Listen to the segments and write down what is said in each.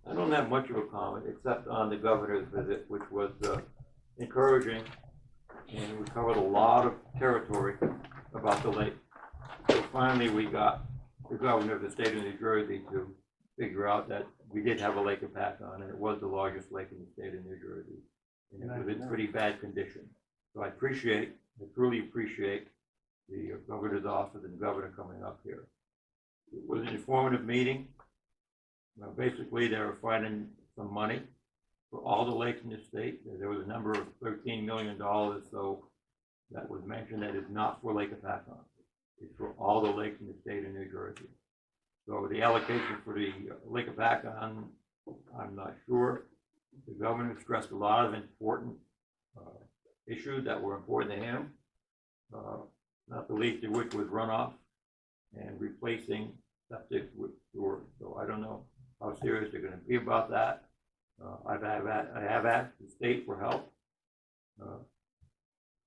I don't have much of a comment except on the governor's visit, which was encouraging, and we covered a lot of territory about the lake. So finally, we got the governor of the state of New Jersey to figure out that we did have a Lake Hopatcong, and it was the largest lake in the state of New Jersey, and it was in pretty bad condition. So I truly appreciate the governor's office and the governor coming up here. It was an informative meeting. Well, basically, they were finding some money for all the lakes in the state. There was a number of $13 million, so that was mentioned, that is not for Lake Hopatcong. It's for all the lakes in the state of New Jersey. So the allocation for the Lake Hopatcong, I'm not sure. The governor stressed a lot of important issues that were important to him, not the least of which was runoff and replacing septic with sewer. So I don't know how serious they're going to be about that. I have asked the state for help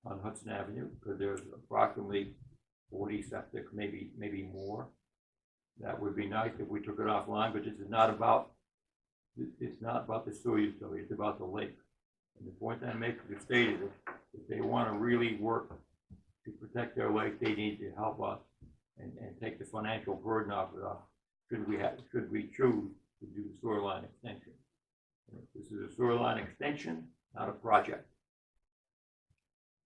on Hudson Avenue, because there's approximately 40 septic, maybe more. That would be nice if we took it offline, but this is not about, it's not about the sewer utility, it's about the lake. And the point I make to the state is if they want to really work to protect their lake, they need to help us and take the financial burden off of us. Should we choose to do the sewer line extension? This is a sewer line extension, not a project.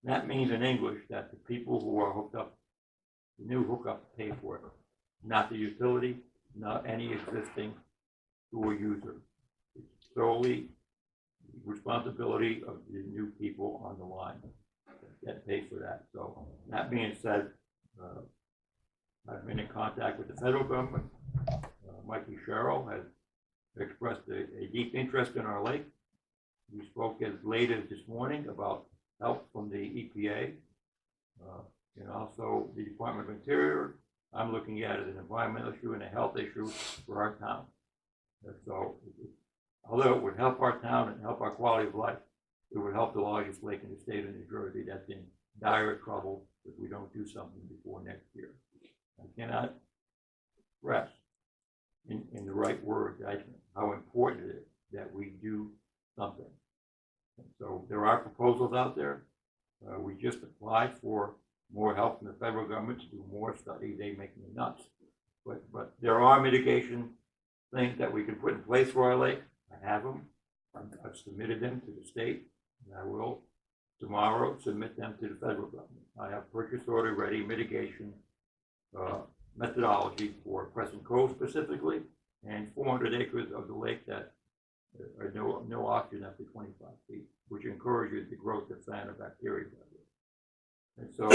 That means in English that the people who are hooked up, the new hookup, pay for it, not the utility, not any existing sewer user. It's solely the responsibility of the new people on the line that pay for that. So that being said, I've been in contact with the federal government. Mikey Sherrill has expressed a deep interest in our lake. We spoke as late as this morning about help from the EPA and also the Department of Interior. I'm looking at it as an environmental issue and a health issue for our town. And so, although it would help our town and help our quality of life, it would help the largest lake in the state of New Jersey that's in dire trouble if we don't do something before next year. I cannot express in the right words, I think, how important it is that we do something. And so there are proposals out there. We just applied for more help from the federal government to do more studies. They make me nuts. But there are mitigation things that we can put in place for our lake. I have them. I've submitted them to the state, and I will tomorrow submit them to the federal government. I have purchase order ready mitigation methodology for Crescent Cove specifically, and 400 acres of the lake that are no oxygen after 25 feet, which encourages the growth of cyanobacteria. And so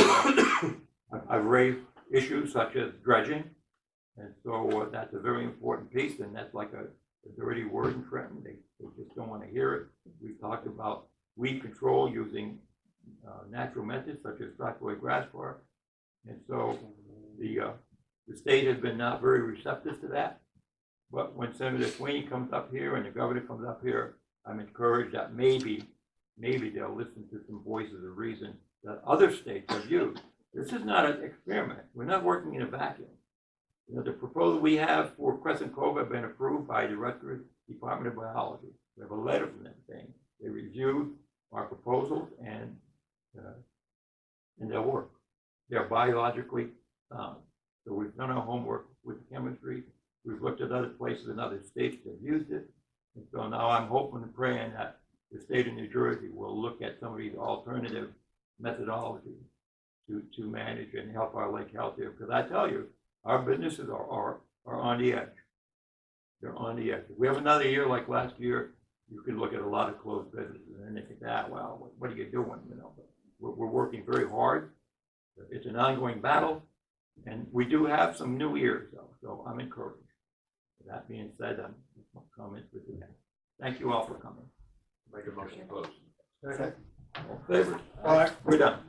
I've raised issues such as dredging, and so that's a very important piece, and that's like a dirty word in Trenton. They just don't want to hear it. We've talked about weed control using natural methods such as blackboard grass fire, and so the state has been not very receptive to that. But when Senator Sweeney comes up here and the governor comes up here, I'm encouraged that maybe they'll listen to some voices of reason that other states have used. This is not an experiment. We're not working in a vacuum. You know, the proposal we have for Crescent Cove have been approved by the Rutgers Department of Biology. We have a letter from them saying they reviewed our proposals and they'll work. They're biologically sound. So we've done our homework with chemistry. We've looked at other places in other states that have used it. And so now I'm hoping and praying that the state of New Jersey will look at some of these alternative methodologies to manage and help our lake healthier. Because I tell you, our businesses are on the edge. They're on the edge. If we have another year like last year, you can look at a lot of closed businesses and they think, well, what are you doing? You know, but we're working very hard. It's an ongoing battle, and we do have some new ears, though, so I'm encouraged. With that being said, that's my comments for today. Thank you all for coming. Make a motion to close. Second. All in favor? All right. We're done.